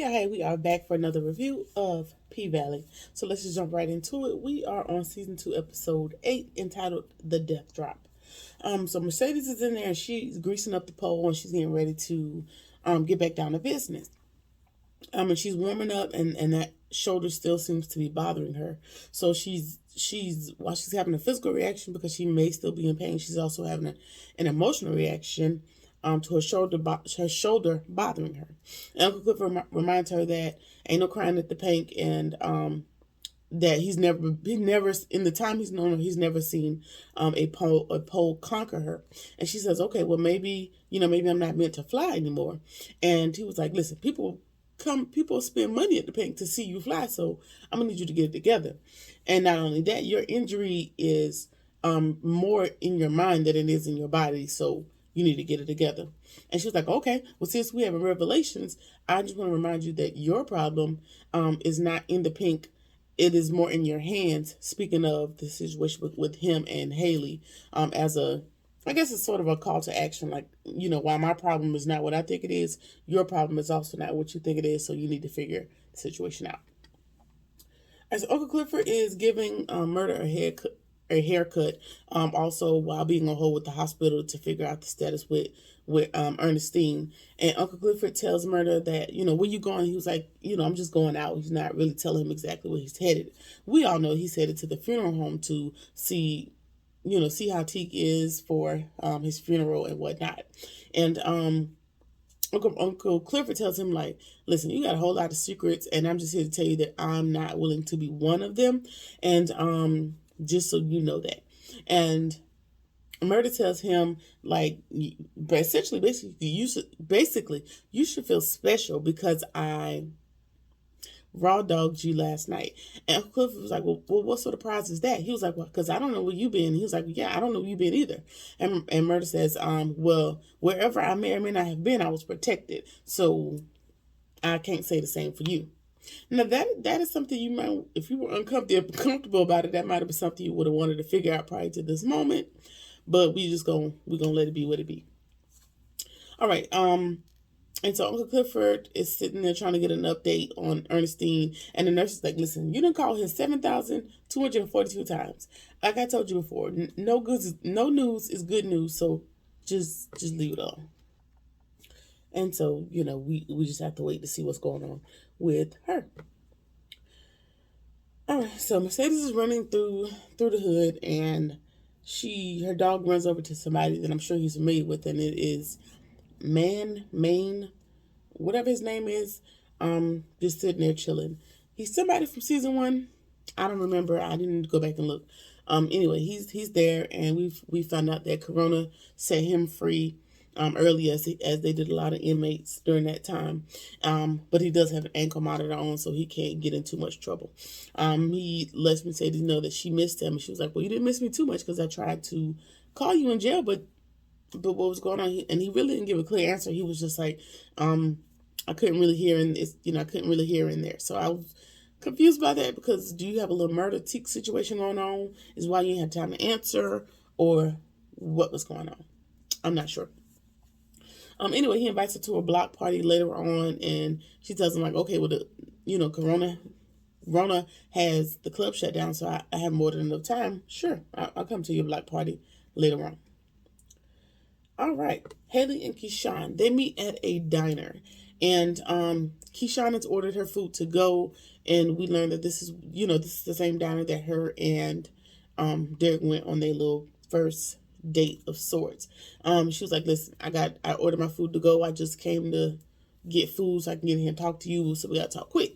Hey, we are back for another review of P-Valley. So let's just jump right into it. We are on season 2, episode 8, entitled The Death Drop. So Mercedes is in there and she's greasing up the pole and she's getting ready to get back down to business. And she's warming up and that shoulder still seems to be bothering her. So she's while she's having a physical reaction because she may still be in pain, she's also having an emotional reaction to her shoulder bothering her. And Uncle Clifford reminds her that ain't no crying at the pink, and that he never in the time he's known her, he's never seen a pole conquer her. And she says, okay, well maybe I'm not meant to fly anymore. And he was like, listen, people spend money at the pink to see you fly, so I'm gonna need you to get it together. And not only that, your injury is more in your mind than it is in your body, so you need to get it together. And she was like, okay, well, since we have revelations, I just want to remind you that your problem is not in the pink. It is more in your hands. Speaking of the situation with him and Haley, I guess it's sort of a call to action. Like, while my problem is not what I think it is, your problem is also not what you think it is. So you need to figure the situation out. As Uncle Clifford is giving Murder a haircut, also while being on hold with the hospital to figure out the status with Ernestine. And Uncle Clifford tells Murder that, where you going? He was like, I'm just going out. He's not really telling him exactly where he's headed. We all know he's headed to the funeral home to see how Teak is for his funeral and whatnot. And Uncle Clifford tells him, like, listen, you got a whole lot of secrets, and I'm just here to tell you that I'm not willing to be one of them. And just so you know that. And Murder tells him, like, basically, you should feel special because I raw dogged you last night. And Uncle Clifford was like, well, what sort of prize is that? He was like, well, because I don't know where you been. He was like, yeah, I don't know where you been either. And Murder says, well, wherever I may or may not have been, I was protected. So I can't say the same for you. Now that is something you might, if you were uncomfortable about it, that might have been something you would have wanted to figure out prior to this moment. But we're gonna let it be what it be. All right. And so Uncle Clifford is sitting there trying to get an update on Ernestine, and the nurse is like, listen, you done called him 7,242 times. Like I told you before, no news is good news, so just leave it alone. And so, we just have to wait to see what's going on with her. All right, so Mercedes is running through the hood, and her dog runs over to somebody that I'm sure he's familiar with, and it is Maine, whatever his name is, just sitting there chilling. He's somebody from season 1. I don't remember. I didn't go back and look. Anyway, he's there, and we found out that Corona set him free early as they did a lot of inmates during that time. But he does have an ankle monitor on, so he can't get in too much trouble. He lets Mercedes know that she missed him, and she was like, well, you didn't miss me too much because I tried to call you in jail, but what was going on? And he really didn't give a clear answer. He was just like, I couldn't really hear I couldn't really hear in there. So I was confused by that, because do you have a little murder Teak situation going on? Is why you had time to answer, or what was going on? I'm not sure. Anyway, he invites her to a block party later on, and she tells him, like, okay, well, Corona has the club shut down, so I have more than enough time. Sure, I'll come to your block party later on. All right, Haley and Keyshawn, they meet at a diner, and Keyshawn has ordered her food to go, and we learn that this is the same diner that her and Derek went on their little first date of sorts. She was like, listen, I ordered my food to go. I just came to get food so I can get here and talk to you, so we gotta talk quick.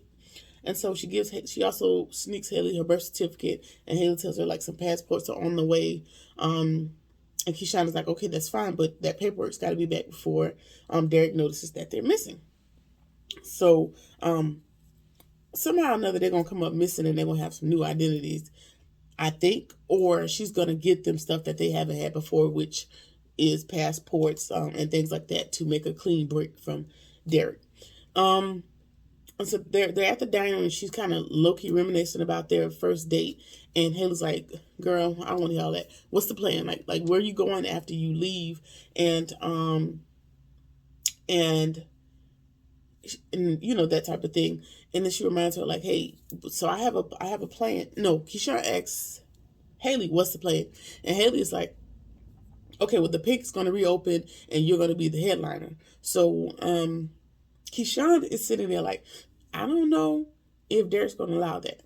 And so she also sneaks Haley her birth certificate, and Haley tells her, like, some passports are on the way. And Keyshawn is like, okay, that's fine, but that paperwork's got to be back before Derek notices that they're missing. So somehow or another, they're going to come up missing, and they're going to have some new identities, I think, or she's going to get them stuff that they haven't had before, which is passports and things like that, to make a clean break from Derek. And so they're at the diner, and she's kind of low-key reminiscing about their first date. And Haley's like, girl, I don't want to hear all that. What's the plan? Like, where are you going after you leave? And and that type of thing. And then she reminds her like, hey, so I have a plan. No, Keyshawn asks Haley, what's the plan? And Haley is like, okay, well, the Pink's going to reopen and you're going to be the headliner. So Keyshawn is sitting there like, I don't know if Derek's going to allow that.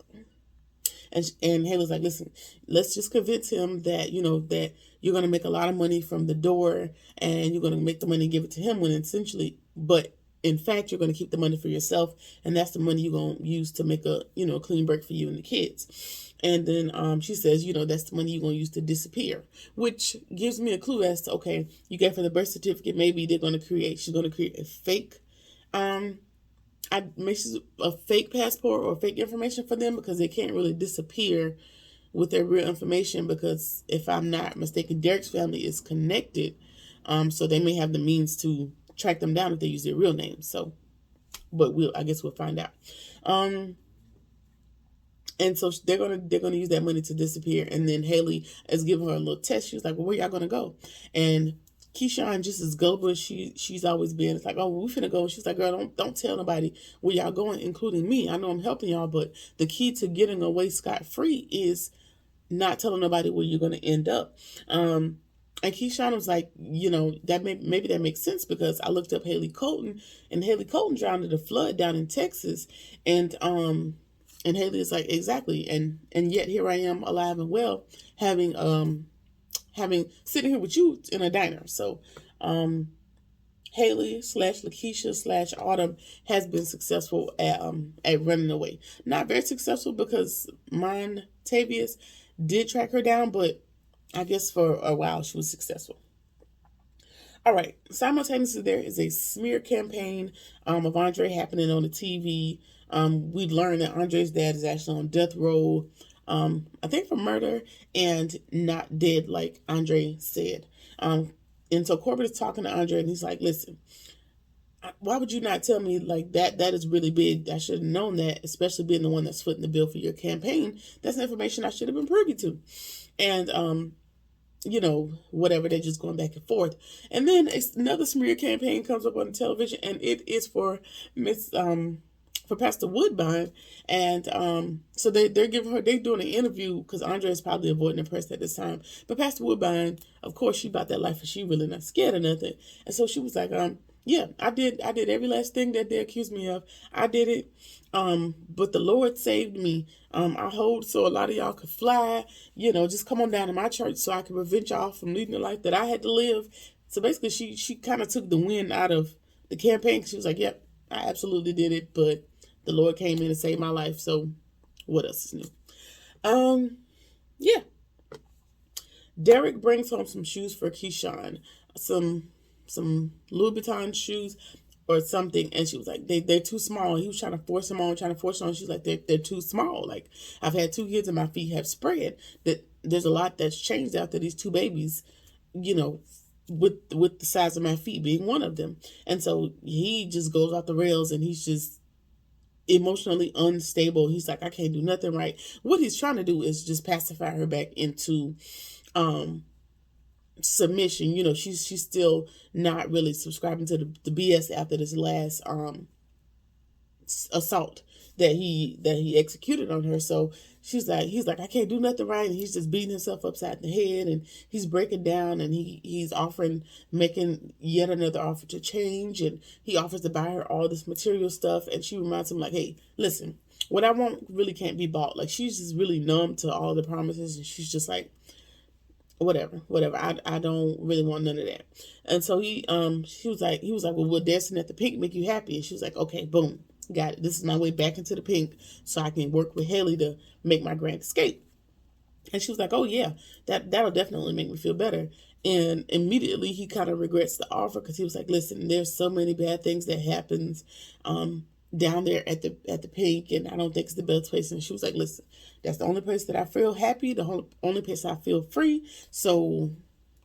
And Haley's like, listen, let's just convince him that, that you're going to make a lot of money from the door and you're going to make the money and give it to him, when essentially, but in fact, you're going to keep the money for yourself. And that's the money you're going to use to make a clean break for you and the kids. And then she says, that's the money you're going to use to disappear, which gives me a clue as to, okay, you gave her the birth certificate. Maybe she's going to create a fake, a fake passport or fake information for them, because they can't really disappear with their real information, because if I'm not mistaken, Derek's family is connected. So they may have the means to track them down if they use their real names. So, but I guess we'll find out. And so they're gonna use that money to disappear. And then Haley is giving her a little test. She was like, well, where y'all gonna go? And Keyshawn, just as gullible as she's always been, it's like, oh, well, we finna go. She's like, girl, don't tell nobody where y'all going, including me. I know I'm helping y'all, but the key to getting away scot-free is not telling nobody where you're gonna end up. And Keyshawn was like, that maybe that makes sense, because I looked up Haley Colton, and Haley Colton drowned in a flood down in Texas, and Haley is like, exactly, and yet here I am, alive and well, having sitting here with you in a diner. So Haley / Lakeisha / Autumn has been successful at running away. Not very successful, because Montavious did track her down, but I guess for a while she was successful. All right. Simultaneously, there is a smear campaign of Andre happening on the TV. We learned that Andre's dad is actually on death row, I think for murder, and not dead like Andre said. And so Corbett is talking to Andre, and he's like, listen, why would you not tell me like that? That is really big. I should have known that, especially being the one that's footing the bill for your campaign. That's information I should have been privy to. And, whatever, they're just going back and forth. And then another smear campaign comes up on the television, and it is for for Pastor Woodbine. And so they're doing an interview, because Andre is probably avoiding the press at this time. But Pastor Woodbine, of course, she about that life, and she really not scared of nothing. And so she was like, yeah, I did every last thing that they accused me of. I did it. But the Lord saved me. I hold so a lot of y'all could fly, just come on down to my church so I can prevent y'all from leading the life that I had to live. So basically she kind of took the wind out of the campaign. She was like, yep, I absolutely did it, but the Lord came in and saved my life. So what else is new? Yeah. Derek brings home some shoes for Keyshawn, some Louis Vuitton shoes or something, and she was like, they're too small. He was trying to force them on. She's like, they're too small. Like, I've had 2 kids and my feet have spread. That there's a lot that's changed after these 2 babies, with the size of my feet being one of them. And so he just goes off the rails, and he's just emotionally unstable. He's like, I can't do nothing right. What he's trying to do is just pacify her back into submission. She's still not really subscribing to the BS after this last assault that he executed on her. So he's like, I can't do nothing right, and he's just beating himself upside the head, and he's breaking down, and he's making yet another offer to change, and he offers to buy her all this material stuff, and she reminds him like, hey, listen, what I want really can't be bought. Like, she's just really numb to all the promises, and she's just like, whatever. I don't really want none of that. And so he was like, well, will dancing at the Pink make you happy? And she was like, okay, boom, got it. This is my way back into the Pink, so I can work with Haley to make my grand escape. And she was like, oh yeah, that'll definitely make me feel better. And immediately he kind of regrets the offer, because he was like, listen, there's so many bad things that happens down there at the Pink, and I don't think it's the best place. And she was like, listen, that's the only place that I feel happy, the only place I feel free. So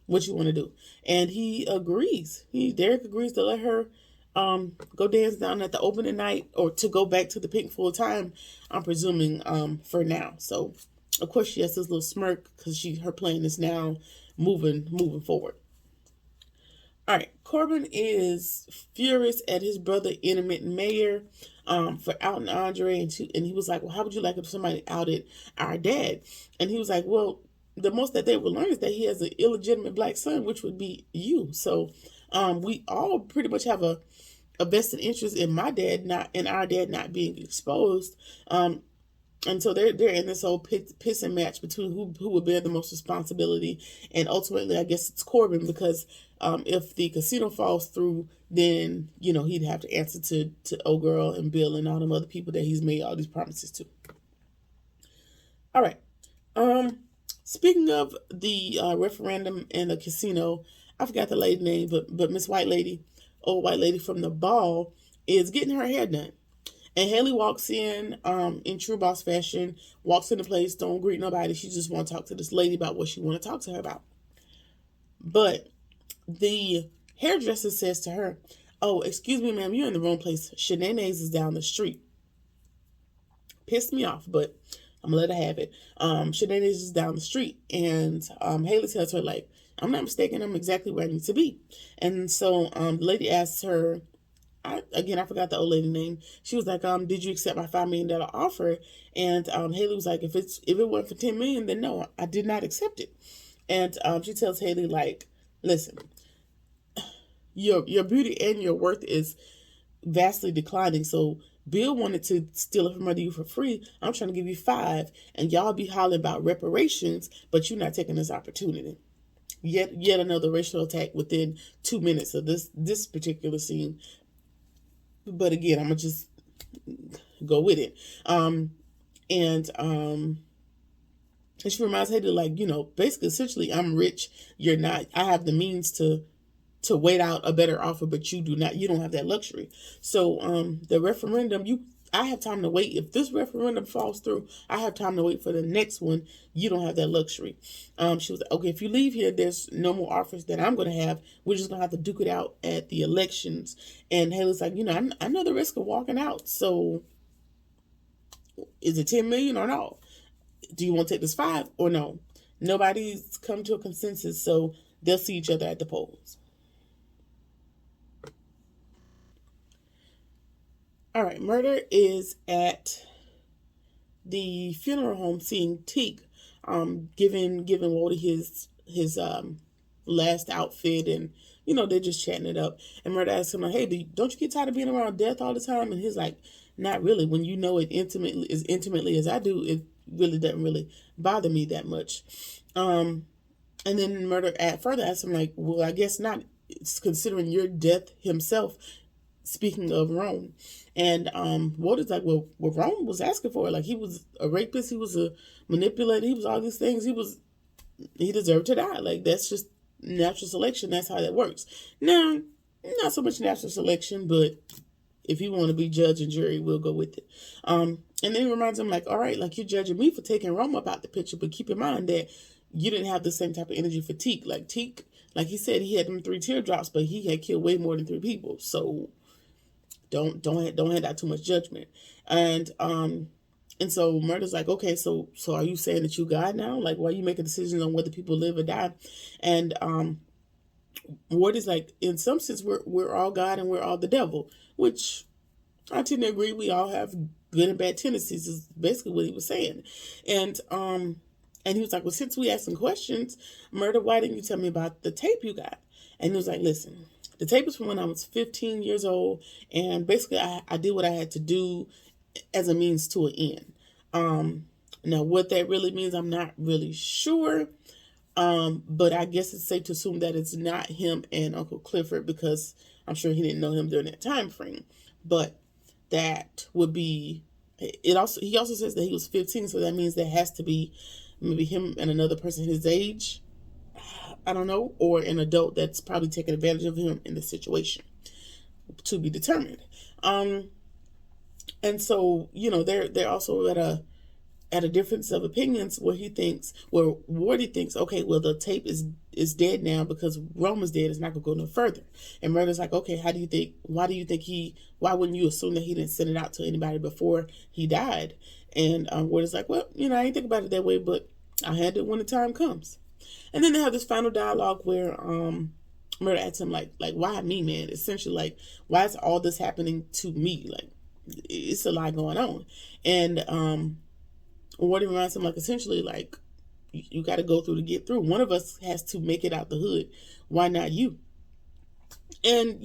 what you want to do? And he agrees. Derek agrees to let her go dance down at the opening night, or to go back to the Pink full time, I'm presuming, for now. So of course she has this little smirk, because her plan is now moving forward. All right, Corbin is furious at his brother, intermittent mayor, for outing Andre, and he was like, well, how would you like if somebody outed our dad? And he was like, well, the most that they would learn is that he has an illegitimate black son, which would be you. So we all pretty much have a vested interest in my dad not in our dad not being exposed. And so they're in this whole pissing match between who would bear the most responsibility. And ultimately, I guess it's Corbin, because if the casino falls through, then, you know, he'd have to answer to old girl and Bill and all them other people that he's made all these promises to. All right. Speaking of the referendum and the casino, I forgot the lady name, but Miss White Lady, old white lady from the ball, is getting her hair done. And Haley walks in true boss fashion, walks into place, don't greet nobody. She just want to talk to this lady about what she want to talk to her about. But the hairdresser says to her, oh, excuse me, ma'am, you're in the wrong place. Shenanigans is down the street. Pissed me off, but I'm going to let her have it. Shenanigans is down the street. And Haley tells her, like, I'm not mistaken. I'm exactly where I need to be. And so the lady asks her, I forgot the old lady name. She was like, did you accept my $5 million offer? And Haley was like, if it weren't for $10 million, then no, I did not accept it. And she tells Haley, like, listen, your beauty and your worth is vastly declining. So Bill wanted to steal it from under you for free. I'm trying to give you $5 million, and y'all be hollering about reparations, but you're not taking this opportunity. Yet another racial attack within 2 minutes of this particular scene. But again, I'm going to just go with it. And she reminds Haley, like, you know, basically, essentially, I'm rich. You're not. I have the means to wait out a better offer, but you do not. You don't have that luxury. So the referendum, I have time to wait. If this referendum falls through, I have time to wait for the next one. You don't have that luxury. She was like, okay, if you leave here, there's no more offers that I'm going to have. We're just going to have to duke it out at the elections. And Haley's like, you know, I know the risk of walking out. So is it $10 million or no? Do you want to take this $5 million or no? Nobody's come to a consensus, so they'll see each other at the polls. All right, Murder is at the funeral home seeing Teak, giving Wody his last outfit, and you know they're just chatting it up. And Murder asks him, like, "Hey, don't you get tired of being around death all the time?" And he's like, "Not really. When you know it intimately as I do, it really doesn't really bother me that much." And then Murder further asks him, like, "Well, I guess not. It's considering your death himself." Speaking of Rome. And Walter's like, well, what Rome was asking for, like, he was a rapist, he was a manipulator, he was all these things, he deserved to die. Like, that's just natural selection. That's how that works. Now, not so much natural selection, but if you want to be judge and jury, we'll go with it. And then he reminds him, like, all right, like, you're judging me for taking Rome up out the picture, but keep in mind that you didn't have the same type of energy for Teak. Like, Teak, like he said, he had them 3 teardrops, but he had killed way more than 3 people. So don't hand out too much judgment. And so Murder's like, okay, so are you saying that you God now? Like, why are you making decisions on whether people live or die? And Ward is like, in some sense, we're all God and we're all the devil, which I tend to agree. We all have good and bad tendencies, is basically what he was saying. And he was like, well, since we asking questions, Murder, why didn't you tell me about the tape you got? And he was like, listen, the tape is from when I was 15 years old, and basically I did what I had to do as a means to an end. Now, what that really means, I'm not really sure, but I guess it's safe to assume that it's not him and Uncle Clifford, because I'm sure he didn't know him during that time frame. But that would be it. He also says that he was 15, so that means there has to be maybe him and another person his age, I don't know, or an adult that's probably taking advantage of him in the situation, to be determined. And so, you know, they're also at a difference of opinions where Wardy thinks, okay, well, the tape is dead now because Rome is dead. It's not gonna go no further. And Murder's like, okay, why do you think why wouldn't you assume that he didn't send it out to anybody before he died? And Wardy's like, well, you know, I didn't think about it that way, but I'll handle it when the time comes. And then they have this final dialogue where Murder asked him, like, why me, man? Essentially, like, why is all this happening to me? Like, it's a lot going on. And Warden reminds him, like, essentially, like, you got to go through to get through. One of us has to make it out the hood. Why not you? And,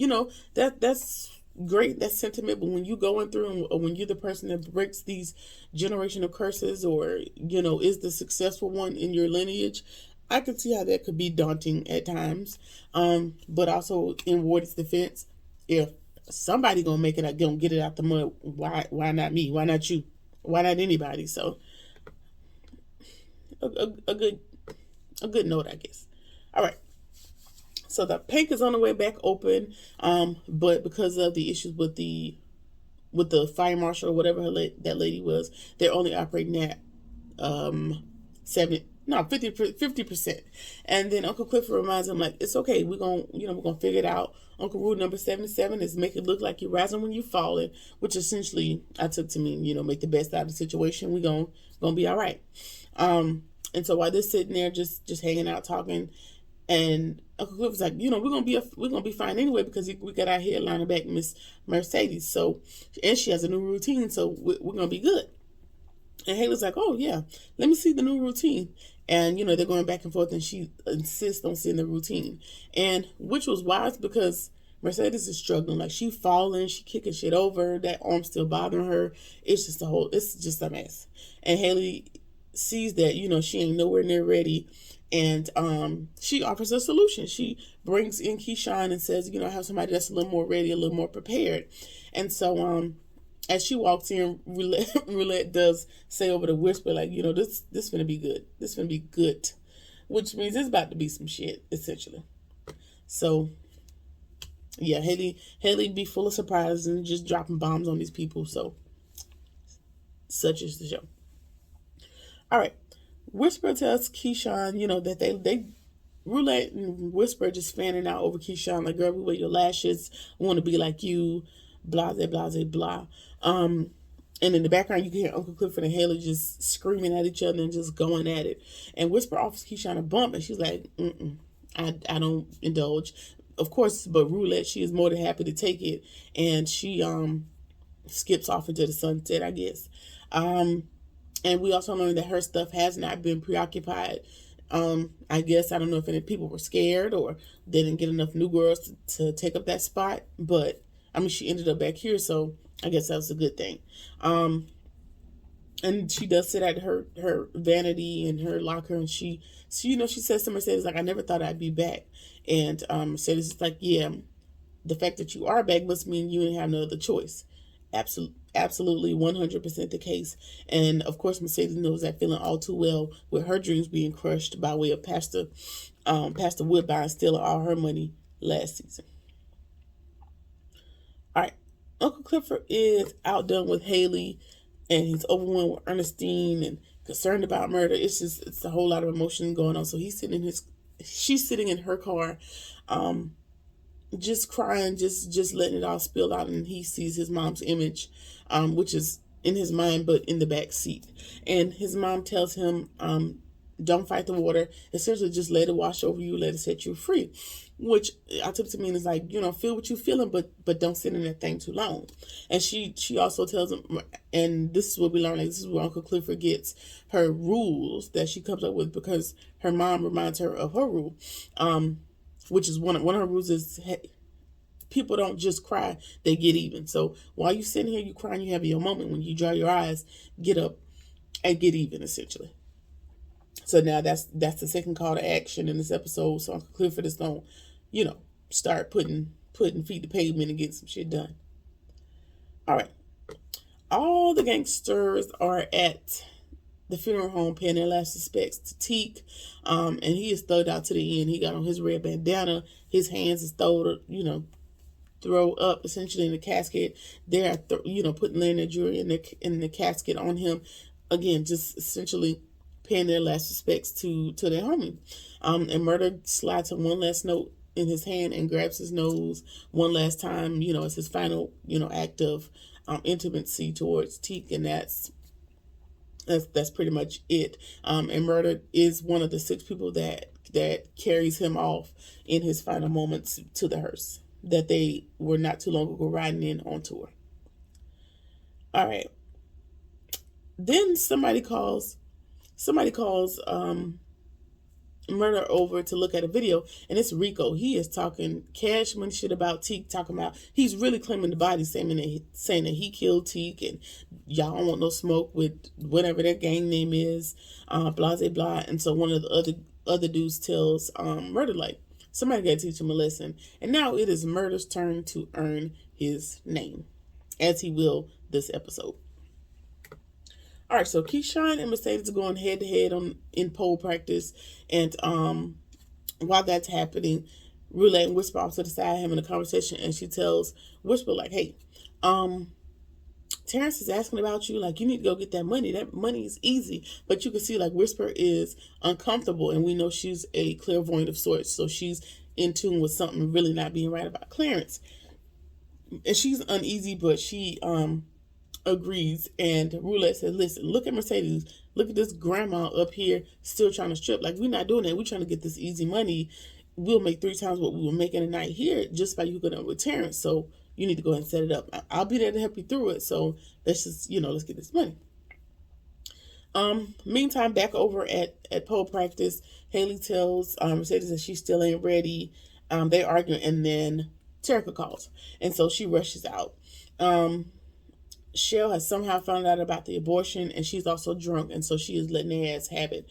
that's great, that sentiment. But when you going through, or when you're the person that breaks these generational curses, or, is the successful one in your lineage, I can see how that could be daunting at times. But also, in Warden's defense, if somebody gonna make it, gonna get it out the mud, why not me? Why not you? Why not anybody? So a good note, I guess. All right. So the Pink is on the way back open, but because of the issues with the fire marshal or whatever that lady was, they're only operating at 50%. And then Uncle Clifford reminds him, like, it's okay, we're gonna figure it out. Uncle Rule number 77 is make it look like you're rising when you're falling, which essentially I took to mean, make the best out of the situation. We're gonna be all right. And so while they're sitting there just hanging out talking, and Uncle Clifford's like, we're gonna be fine anyway, because we got our headliner back, Miss Mercedes. So, and she has a new routine, so we're gonna be good. And Haley's like, oh yeah, let me see the new routine. And they're going back and forth, and she insists on seeing the routine, and which was wise, because Mercedes is struggling. Like, she falling, she kicking shit over, that arm's still bothering her. It's just a mess. And Haley sees that, she ain't nowhere near ready. And she offers a solution. She brings in Keyshawn and says, I have somebody that's a little more ready, a little more prepared. And so as she walks in, Roulette does say over the whisper, like, this gonna be good. This gonna be good. Which means it's about to be some shit, essentially. So yeah, Haley be full of surprises and just dropping bombs on these people. So such is the show. All right. Whisper tells Keyshawn, that they Roulette and Whisper just fanning out over Keyshawn, like, girl, we wear your lashes. I want to be like you. Blah, blah, blah, blah. And in the background, you can hear Uncle Clifford and Haley just screaming at each other and just going at it. And Whisper offers Keyshawn a bump, and she's like, I don't indulge. Of course, but Roulette, she is more than happy to take it. And she skips off into the sunset, I guess. And we also learned that her stuff has not been preoccupied. I guess, I don't know if any people were scared or they didn't get enough new girls to take up that spot. But, she ended up back here, so I guess that was a good thing. And she does sit at her vanity in her locker, and she says to Mercedes, like, I never thought I'd be back. And Mercedes is like, yeah, the fact that you are back must mean you didn't have no other choice. Absolutely 100% the case. And of course, Mercedes knows that feeling all too well, with her dreams being crushed by way of Pastor Woodbine stealing all her money last season. All right, Uncle Clifford is outdone with Haley, and he's overwhelmed with Ernestine and concerned about murder. It's a whole lot of emotion going on. So she's sitting in her car, just crying, just letting it all spill out, and he sees his mom's image, which is in his mind but in the back seat. And his mom tells him, don't fight the water, essentially just let it wash over you, let it set you free, which I took to mean is like, feel what you're feeling, but don't sit in that thing too long. And she also tells him, and this is what we learn, like, this is where Uncle Clifford gets her rules that she comes up with, because her mom reminds her of her rule, which is one of her rules is, hey, people don't just cry, they get even. So while you're sitting here, you crying, you have your moment. When you dry your eyes, get up and get even, essentially. So now that's the second call to action in this episode. So Uncle Clifford is going to, start putting feet to pavement and getting some shit done. All right. All the gangsters are at the funeral home paying their last respects to Teak. And he is thugged out to the end. He got on his red bandana. His hands is throw up essentially in the casket. They're, laying their jewelry in the casket on him. Again, just essentially paying their last respects to their homie. And Murder slides him one last note in his hand and grabs his nose one last time, as his final, act of intimacy towards Teak. And that's pretty much it. And Murder is one of the 6 people that that carries him off in his final moments to the hearse that they were not too long ago riding in on tour. All right. Then somebody calls Murder over to look at a video, and it's Rico. He is talking cash money shit about Teak, talking about he's really claiming the body, saying that he killed Teak, and y'all don't want no smoke with whatever their gang name is, blah blah blah. And so one of the other dudes tells Murder, like, somebody gotta teach him a lesson. And now it is Murder's turn to earn his name, as he will this episode. All right, so Keyshawn and Mercedes are going head to head in pole practice, and while that's happening, Roulette and Whisper off to the side having a conversation, and she tells Whisper, like, "Hey, Terrence is asking about you. Like, you need to go get that money. That money is easy." But you can see, like, Whisper is uncomfortable, and we know she's a clairvoyant of sorts, so she's in tune with something really not being right about Clarence, and she's uneasy, but she agrees. And Roulette says, "Listen, look at Mercedes. Look at this grandma up here still trying to strip. Like, we're not doing that. We're trying to get this easy money. We'll make 3 times what we were making a night here just by you going up with Terrence. So you need to go ahead and set it up. I'll be there to help you through it. So let's just, let's get this money." Meantime, back over at pole practice, Haley tells Mercedes that she still ain't ready. They argue, and then Terica calls, and so she rushes out. Shell has somehow found out about the abortion, and she's also drunk, and so she is letting their ass have it.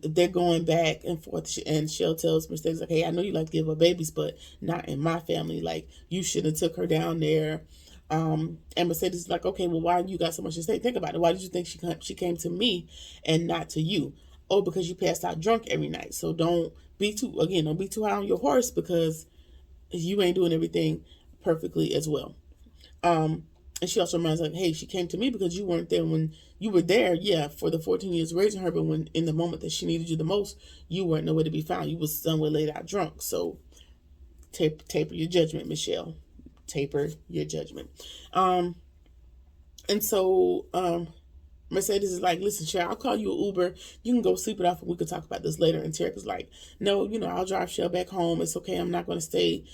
They're going back and forth, and Shell tells Mercedes, like, "Hey, I know you like to give her babies, but not in my family. Like, you should have took her down there." And Mercedes is like, "Okay, well, why you got so much to say? Think about it. Why did you think she came to me and not to you?" "Oh, because you passed out drunk every night. So don't be too high on your horse, because you ain't doing everything perfectly as well." And she also reminds, like, "Hey, she came to me because you weren't there when you were there, yeah, for the 14 years raising her, but when in the moment that she needed you the most, you weren't nowhere to be found. You was somewhere laid out drunk. So taper your judgment, Michelle. Taper your judgment." And so Mercedes is like, "Listen, Cheryl, I'll call you an Uber. You can go sleep it off, and we can talk about this later." And Terica's like, "No, I'll drive Cheryl back home. It's okay. I'm not going to stay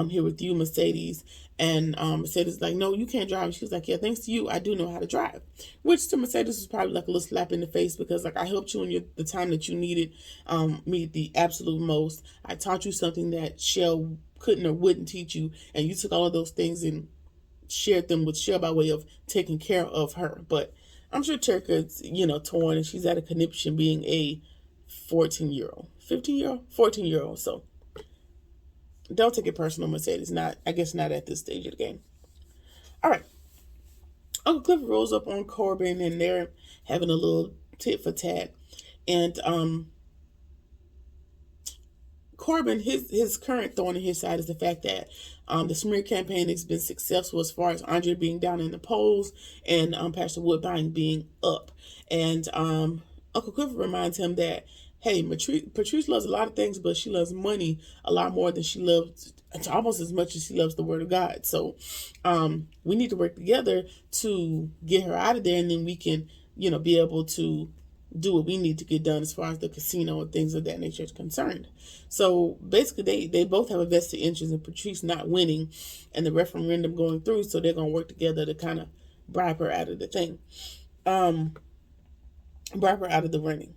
here with you, Mercedes." And Mercedes is like, "No, you can't drive." And she's like, "Yeah, thanks to you, I do know how to drive." Which to Mercedes was probably like a little slap in the face, because, like, I helped you in the time that you needed me the absolute most. I taught you something that Cheryl couldn't or wouldn't teach you, and you took all of those things and shared them with Cheryl by way of taking care of her. But I'm sure Terica's, torn, and she's at a conniption being a 14-year-old, 15-year-old, 14-year-old. So don't take it personal, Mercedes. I guess not at this stage of the game. All right. Uncle Clifford rolls up on Corbin, and they're having a little tit for tat. And Corbin, his current thorn in his side is the fact that the smear campaign has been successful as far as Andre being down in the polls and Pastor Woodbine being up. And Uncle Clifford reminds him that, hey, Patrice loves a lot of things, but she loves money a lot more than she loves, almost as much as she loves the Word of God. So we need to work together to get her out of there, and then we can, be able to do what we need to get done as far as the casino and things of that nature is concerned. So basically they both have a vested interest in Patrice not winning and the referendum going through, so they're going to work together to kind of bribe her out of the thing. Bribe her out of the running.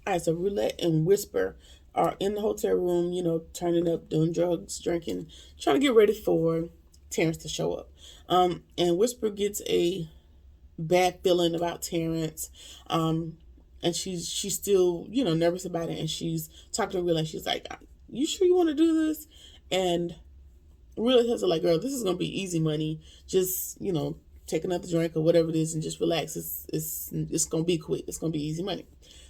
All right, so Roulette and Whisper are in the hotel room, turning up, doing drugs, drinking, trying to get ready for Terrence to show up. And Whisper gets a bad feeling about Terrence, and she's still nervous about it, and she's talking to Roulette. She's like, "You sure you want to do this?" And Roulette tells her, like, "Girl, this is gonna be easy money. Just take another drink or whatever it is, and just relax. It's gonna be quick. It's gonna be easy money."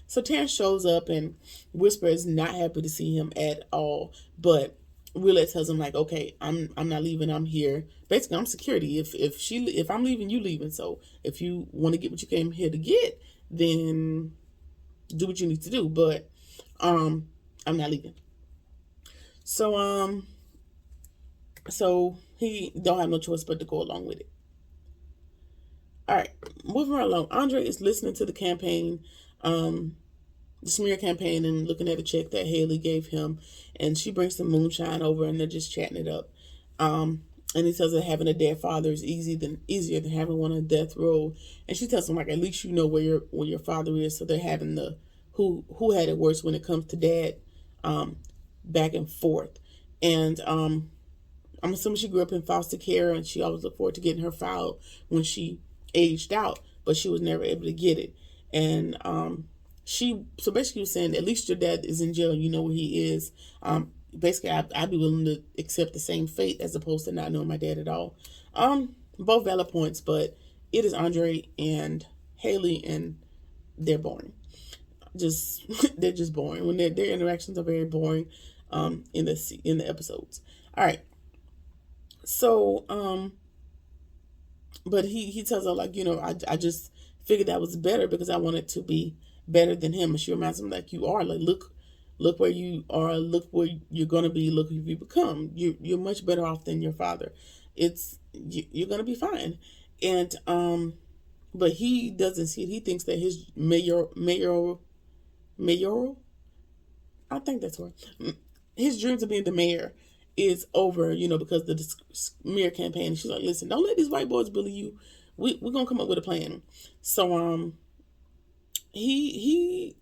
So Terrence shows up, and Whisper is not happy to see him at all, but Roulette tells him, like, "Okay, I'm not leaving. I'm here. Basically, I'm security. If I'm leaving, you leaving. So if you want to get what you came here to get, then do what you need to do. But I'm not leaving." So so he don't have no choice but to go along with it. All right, moving right along. Andre is listening to the campaign smear campaign and looking at a check that Haley gave him, and she brings some moonshine over, and they're just chatting it up. And he tells her having a dead father is easier than having one on death row. And she tells him, like, at least you know where your father is. So they're having the who had it worse when it comes to dad, back and forth. And I'm assuming she grew up in foster care, and she always looked forward to getting her file when she aged out, but she was never able to get it. And so basically was saying, at least your dad is in jail, you know where he is. Basically, I'd be willing to accept the same fate as opposed to not knowing my dad at all. Both valid points, but it is Andre and Haley, and they're boring. They're just boring. When their interactions are very boring, in the episodes. All right. So, but he tells her, like, I just figured that was better because I wanted to be better than him. And she reminds him, like, you are, like, look where you are, look where you're gonna be, look who you become. You're much better off than your father. You're gonna be fine. And but he doesn't see it. He thinks that his mayoral, I think that's what his dreams of being the mayor is over, because of the smear campaign. And she's like, listen, don't let these white boys bully you. We're gonna come up with a plan. So he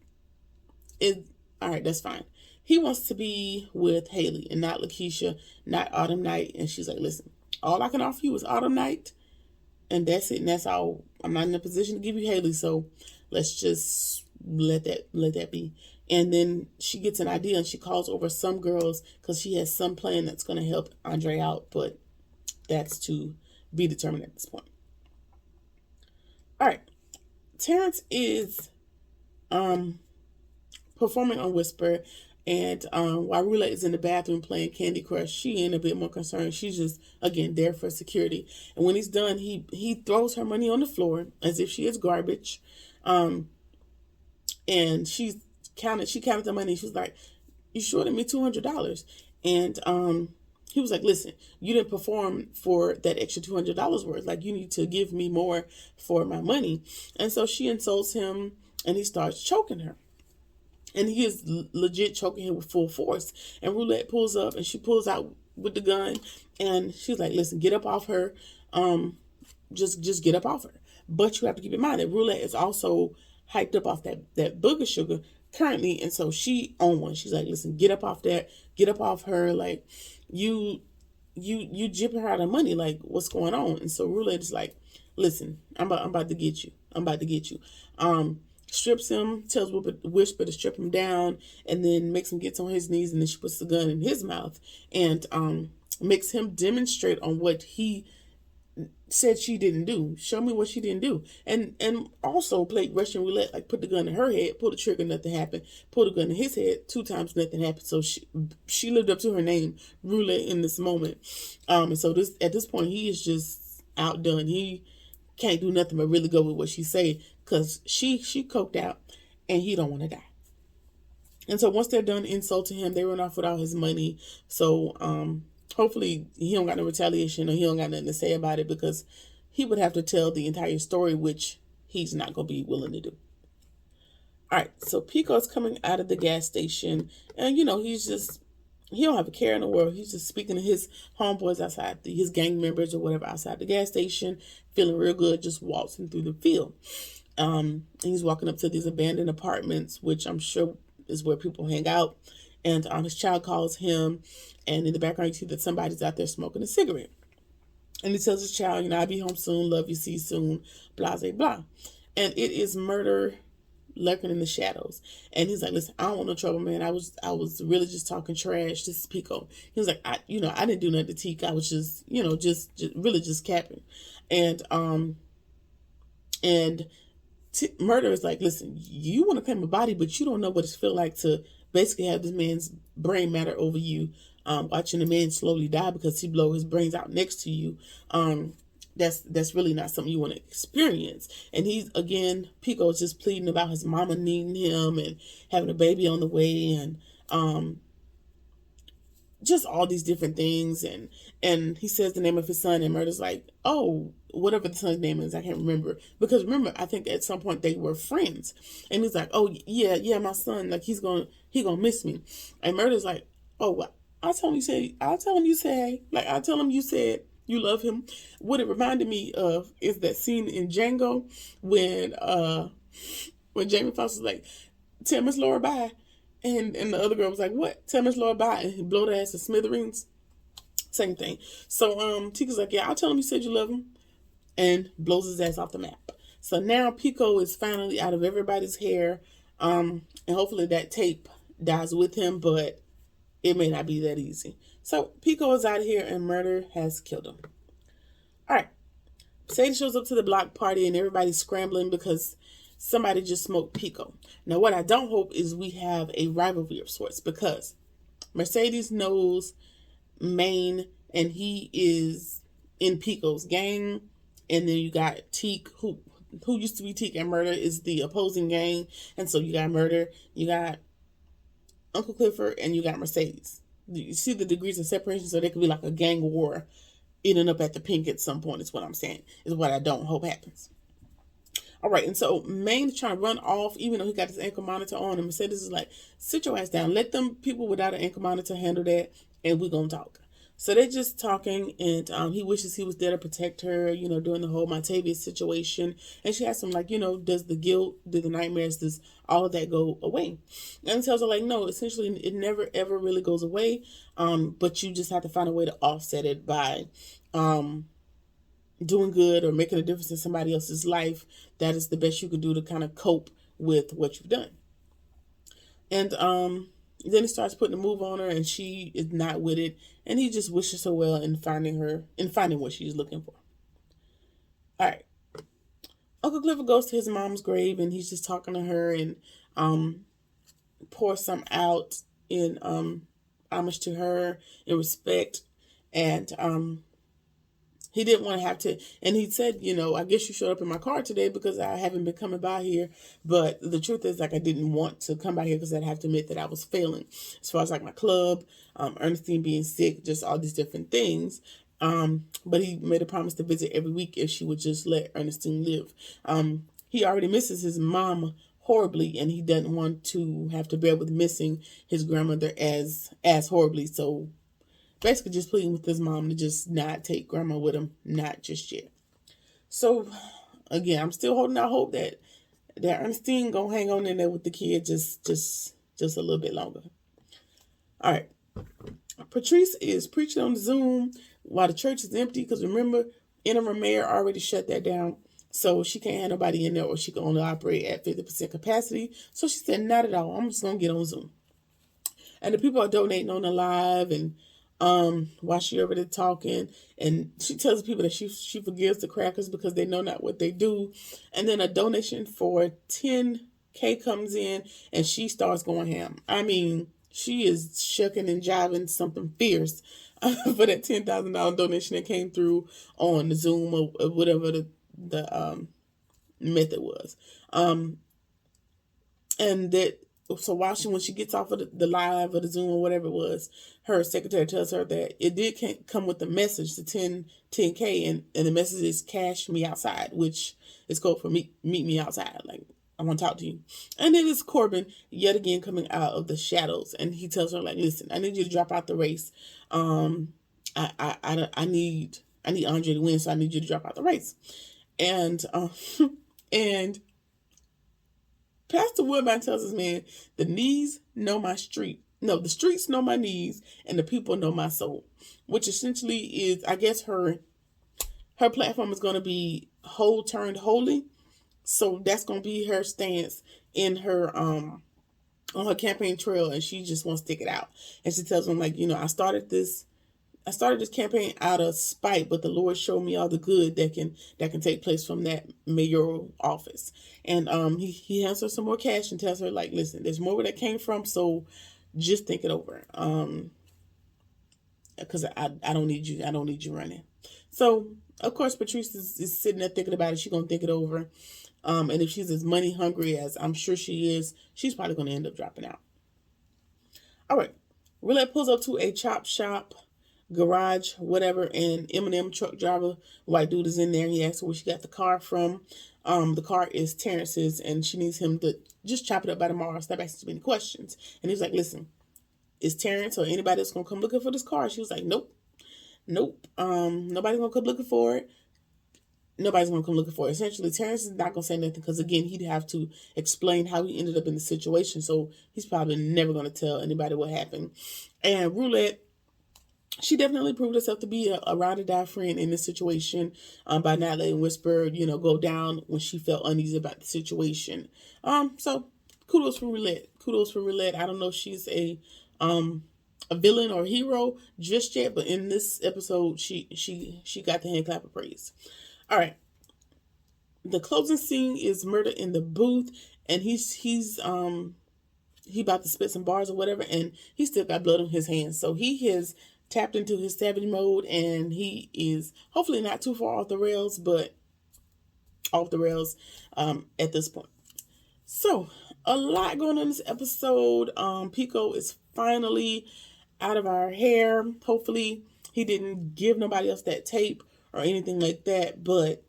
is all right, that's fine. He wants to be with Haley and not Lakeisha, not Autumn Night. And she's like, listen, all I can offer you is Autumn Night, and that's it. And that's all. I'm not in a position to give you Haley, so let's just let that be. And then she gets an idea, and she calls over some girls because she has some plan that's going to help Andre out, but that's to be determined at this point. All right. Terrence is performing on Whisper, and while Roulette is in the bathroom playing Candy Crush, she ain't a bit more concerned. She's just, again, there for security. And when he's done, he throws her money on the floor as if she is garbage. And she counted the money. She was like, you shorted me $200. And he was like, listen, you didn't perform for that extra $200 worth. Like, you need to give me more for my money. And so she insults him, and he starts choking her. And he is legit choking her with full force. And Roulette pulls up, and she pulls out with the gun, and she's like, listen, get up off her. Just get up off her. But you have to keep in mind that Roulette is also hyped up off that booger sugar currently, and so she on one. She's like, listen, get up off that, get up off her. Like, you jipping her out of money. Like, what's going on? And so Roulette is like, listen, I'm about to get you. Strips him, tells Whisper to strip him down, and then makes him get on his knees, and then she puts the gun in his mouth, and makes him demonstrate on what he said she didn't do. Show me what she didn't do. And also played Russian roulette, like put the gun in her head, pull the trigger, nothing happened. Pull the gun in his head 2 times, nothing happened. So she lived up to her name, Roulette, in this moment. And so at this point, he is just outdone. He can't do nothing but really go with what she say, because she coked out, and he don't want to die. And so once they're done insulting him, they run off with all his money. So hopefully he don't got no retaliation, or he don't got nothing to say about it, because he would have to tell the entire story, which he's not going to be willing to do. All right, so Pico's coming out of the gas station, and he don't have a care in the world. He's just speaking to his homeboys outside, his gang members or whatever, outside the gas station, feeling real good, just waltzing through the field. And he's walking up to these abandoned apartments, which I'm sure is where people hang out. And his child calls him, and in the background you see that somebody's out there smoking a cigarette. And he tells his child, I'll be home soon, love you, see you soon, blah, blah, blah. And it is murder lurking in the shadows. And he's like, listen, I don't want no trouble, man. I was really just talking trash. This is Pico. He was like, I didn't do nothing to Teak. I was just really just capping. And Murder is like, listen, you want to claim a body, but you don't know what it feels like to basically have this man's brain matter over you, watching the man slowly die because he blow his brains out next to you. That's really not something you want to experience. And Pico is just pleading about his mama needing him and having a baby on the way, and just all these different things. And he says the name of his son, and Murder's like, oh, whatever the son's name is, I can't remember. Because remember, I think at some point they were friends. And he's like, oh, yeah, my son, like, he gonna miss me. And Murder's like, oh, well, I'll tell him you said you love him. What it reminded me of is that scene in Django when Jamie Foxx was like, tell Miss Laura bye. And the other girl was like, what? Tell Miss Laura bye. And he blow the ass to smithereens. Same thing. So Tika's like, yeah, I'll tell him you said you love him. And blows his ass off the map. So now Pico is finally out of everybody's hair. And hopefully that tape dies with him, but it may not be that easy. So Pico is out of here and Murder has killed him. All right. Sadie shows up to the block party and everybody's scrambling because somebody just smoked Pico. Now, what I don't hope is we have a rivalry of sorts, because Mercedes knows Maine and he is in Pico's gang. And then you got Teak, who used to be Teak, and Murder is the opposing gang. And so you got Murder, you got Uncle Clifford, and you got Mercedes. You see the degrees of separation, so there could be like a gang war ending up at the pink at some point, is what I'm saying. Is what I don't hope happens. All right, and so Maine is trying to run off, even though he got his ankle monitor on, and Mercedes is like, sit your ass down. Let them people without an ankle monitor handle that, and we're going to talk. So they're just talking, and he wishes he was there to protect her, during the whole Montavia situation. And she asks him, like, does the guilt, do the nightmares, does all of that go away? And he tells her, like, no, essentially it never, ever really goes away, but you just have to find a way to offset it by doing good or making a difference in somebody else's life. That is the best you can do to kind of cope with what you've done. And then he starts putting a move on her, and she is not with it. And he just wishes her well in finding what she's looking for. All right. Uncle Clifford goes to his mom's grave, and he's just talking to her and pours some out in homage to her, in respect. And he didn't want to have to, and he said, I guess you showed up in my car today because I haven't been coming by here. But the truth is, like, I didn't want to come by here because I'd have to admit that I was failing as far as like my club, Ernestine being sick, just all these different things. But he made a promise to visit every week if she would just let Ernestine live. He already misses his mom horribly, and he doesn't want to have to bear with missing his grandmother as horribly. So basically just pleading with his mom to just not take grandma with him, not just yet. So again, I'm still holding out hope that Ernestine gonna hang on in there with the kid just a little bit longer. All right. Patrice is preaching on Zoom while the church is empty, because remember, interim mayor already shut that down. So she can't have nobody in there, or she can only operate at 50% capacity. So she said, not at all. I'm just gonna get on Zoom. And the people are donating on the live, and while she over there talking, and she tells people that she forgives the crackers because they know not what they do. And then a donation for $10K comes in, and she starts going ham. I mean, she is shucking and jiving something fierce for that $10,000 donation that came through on the Zoom or whatever the method was. And that, so when she gets off of the live or the Zoom or whatever it was, her secretary tells her that it did come with the message, the 10K, and the message is cash me outside, which is code for meet me outside. Like, I want to talk to you. And it is Corbin yet again coming out of the shadows, and he tells her, like, listen, I need you to drop out the race. I need Andre to win, so I need you to drop out the race. And and Pastor Woodbine tells us, man, the knees know my street. No, the streets know my knees, and the people know my soul. Which essentially is, I guess, her platform is going to be whole turned holy. So that's going to be her stance in her on her campaign trail, and she just wants to stick it out. And she tells them, like, I started this campaign out of spite, but the Lord showed me all the good that can take place from that mayoral office. And he hands her some more cash and tells her, like, listen, there's more where that came from, so just think it over. Because I don't need you running. So of course Patrice is sitting there thinking about it. She's gonna think it over. And if she's as money hungry as I'm sure she is, she's probably gonna end up dropping out. All right. Roulette pulls up to a chop shop, garage, whatever, and Eminem, truck driver, white dude, is in there. He asks where she got the car from. The car is Terrence's, and she needs him to just chop it up by tomorrow. Stop asking too many questions. And he's like, listen, is Terrence or anybody else gonna come looking for this car? She was like, nope. Nobody's gonna come looking for it. Nobody's gonna come looking for it. Essentially, Terrence is not gonna say nothing because, again, he'd have to explain how he ended up in the situation. So he's probably never gonna tell anybody what happened. And Roulette, she definitely proved herself to be a ride or die friend in this situation, by not letting Whisper, go down when she felt uneasy about the situation. So kudos for Roulette. Kudos for Roulette. I don't know if she's a villain or hero just yet, but in this episode, she got the hand clap of praise. All right. The closing scene is murder in the booth, and he's about to spit some bars or whatever, and he still got blood on his hands. So he has tapped into his savage mode, and he is hopefully not too far off the rails, but off the rails at this point. So a lot going on in this episode. Pico is finally out of our hair. Hopefully he didn't give nobody else that tape or anything like that, but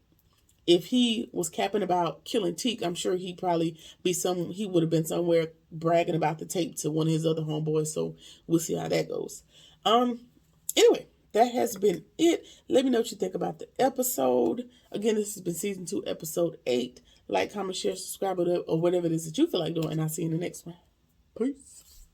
if he was capping about killing Teak, I'm sure he would have been somewhere bragging about the tape to one of his other homeboys. So we'll see how that goes. Anyway, that has been it. Let me know what you think about the episode. Again, this has been season 2, episode 8. Like, comment, share, subscribe, or whatever it is that you feel like doing. And I'll see you in the next one. Peace.